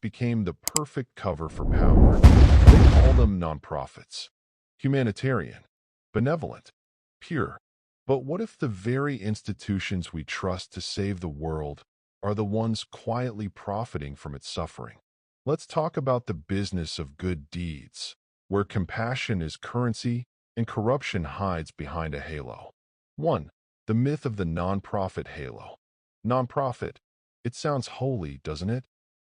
became the perfect cover for power. They call them nonprofits. Humanitarian, benevolent, pure. But what if the very institutions we trust to save the world are the ones quietly profiting from its suffering? Let's talk about the business of good deeds, where compassion is currency and corruption hides behind a halo. 1. The myth of the nonprofit halo. Nonprofit. It sounds holy, doesn't it?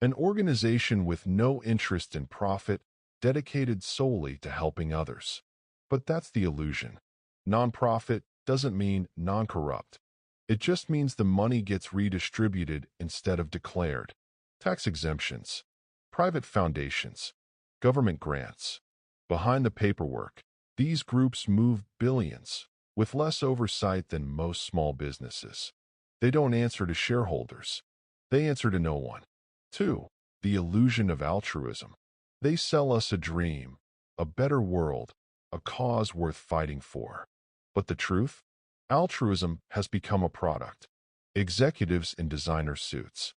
An organization with no interest in profit, dedicated solely to helping others. But that's the illusion. Nonprofit doesn't mean non-corrupt. It just means the money gets redistributed instead of declared. Tax exemptions, private foundations, government grants. Behind the paperwork, these groups move billions with less oversight than most small businesses. They don't answer to shareholders. They answer to no one. 2. The illusion of altruism. They sell us a dream, a better world, a cause worth fighting for. But the truth? Altruism has become a product. Executives in designer suits.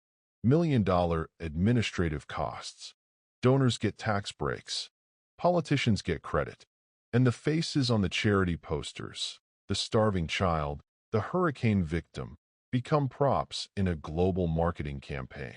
$1 million administrative costs. Donors get tax breaks. Politicians get credit. And the faces on the charity posters, the starving child, the hurricane victim, become props in a global marketing campaign.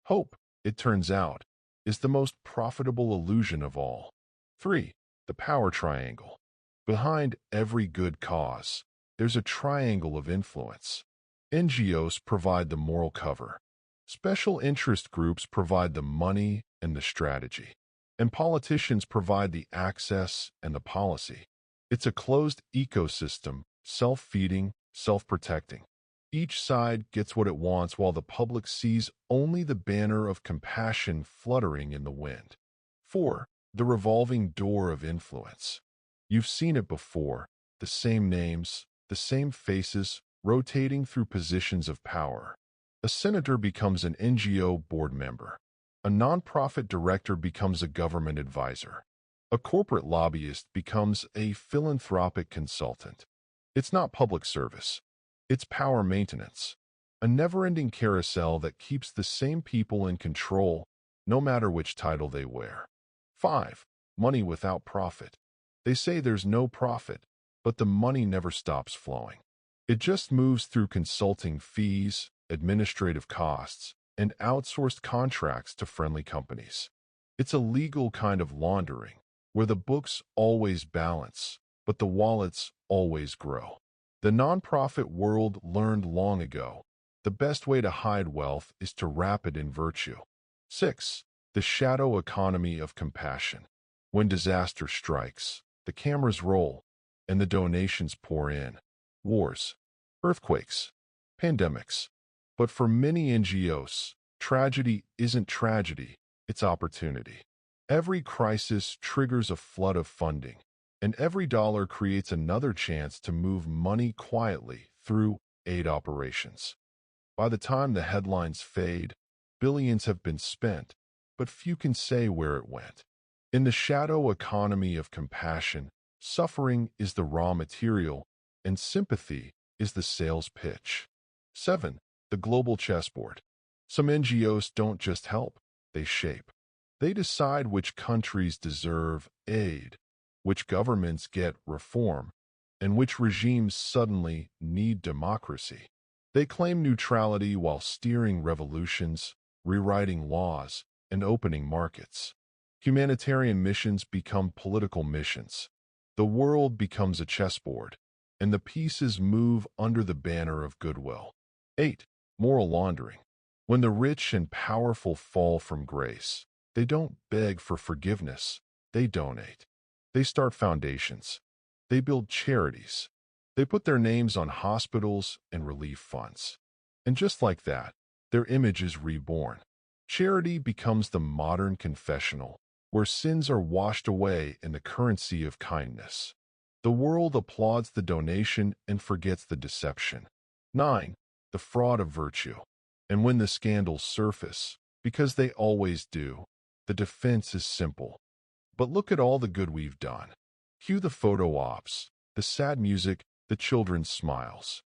Hope, it turns out, is the most profitable illusion of all. 3. The power triangle. Behind every good cause, there's a triangle of influence. NGOs provide the moral cover. Special interest groups provide the money and the strategy. And politicians provide the access and the policy. It's a closed ecosystem, self-feeding, self-protecting. Each side gets what it wants while the public sees only the banner of compassion fluttering in the wind. 4. The revolving door of influence. You've seen it before, the same names, the same faces, rotating through positions of power. A senator becomes an NGO board member. A nonprofit director becomes a government advisor. A corporate lobbyist becomes a philanthropic consultant. It's not public service. It's power maintenance. A never-ending carousel that keeps the same people in control, no matter which title they wear. 5. Money without profit. They say there's no profit, but the money never stops flowing. It just moves through consulting fees, administrative costs, and outsourced contracts to friendly companies. It's a legal kind of laundering, where the books always balance, but the wallets always grow. The nonprofit world learned long ago, the best way to hide wealth is to wrap it in virtue. 6. The shadow economy of compassion. When disaster strikes, the cameras roll, and the donations pour in. Wars, earthquakes, pandemics. But for many NGOs, tragedy isn't tragedy, it's opportunity. Every crisis triggers a flood of funding, and every dollar creates another chance to move money quietly through aid operations. By the time the headlines fade, billions have been spent, but few can say where it went. In the shadow economy of compassion, suffering is the raw material, and sympathy is the sales pitch. 7. The global chessboard. Some NGOs don't just help, they shape. They decide which countries deserve aid, which governments get reform, and which regimes suddenly need democracy. They claim neutrality while steering revolutions, rewriting laws, and opening markets. Humanitarian missions become political missions. The world becomes a chessboard, and the pieces move under the banner of goodwill. 8. Moral laundering. When the rich and powerful fall from grace, they don't beg for forgiveness, they donate. They start foundations. They build charities. They put their names on hospitals and relief funds. And just like that, their image is reborn. Charity becomes the modern confessional, where sins are washed away in the currency of kindness. The world applauds the donation and forgets the deception. 9. The fraud of virtue. And when the scandals surface, because they always do, the defense is simple. But look at all the good we've done. Cue the photo ops, the sad music, the children's smiles.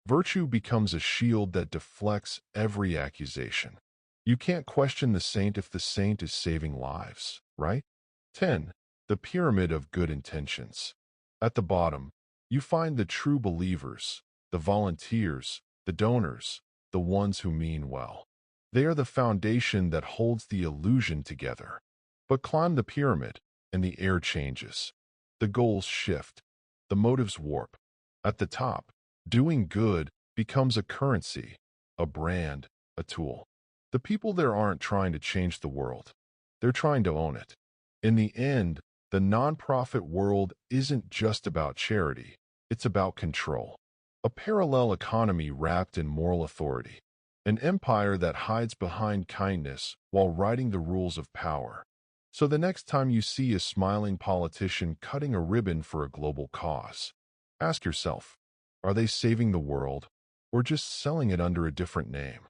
Virtue becomes a shield that deflects every accusation. You can't question the saint if the saint is saving lives, right? 10. The pyramid of good intentions. At the bottom, you find the true believers, the volunteers, the donors, the ones who mean well. They are the foundation that holds the illusion together. But climb the pyramid, and the air changes. The goals shift. The motives warp. At the top, doing good becomes a currency, a brand, a tool. The people there aren't trying to change the world. They're trying to own it. In the end, the nonprofit world isn't just about charity. It's about control. A parallel economy wrapped in moral authority. An empire that hides behind kindness while writing the rules of power. So the next time you see a smiling politician cutting a ribbon for a global cause, ask yourself, are they saving the world or just selling it under a different name?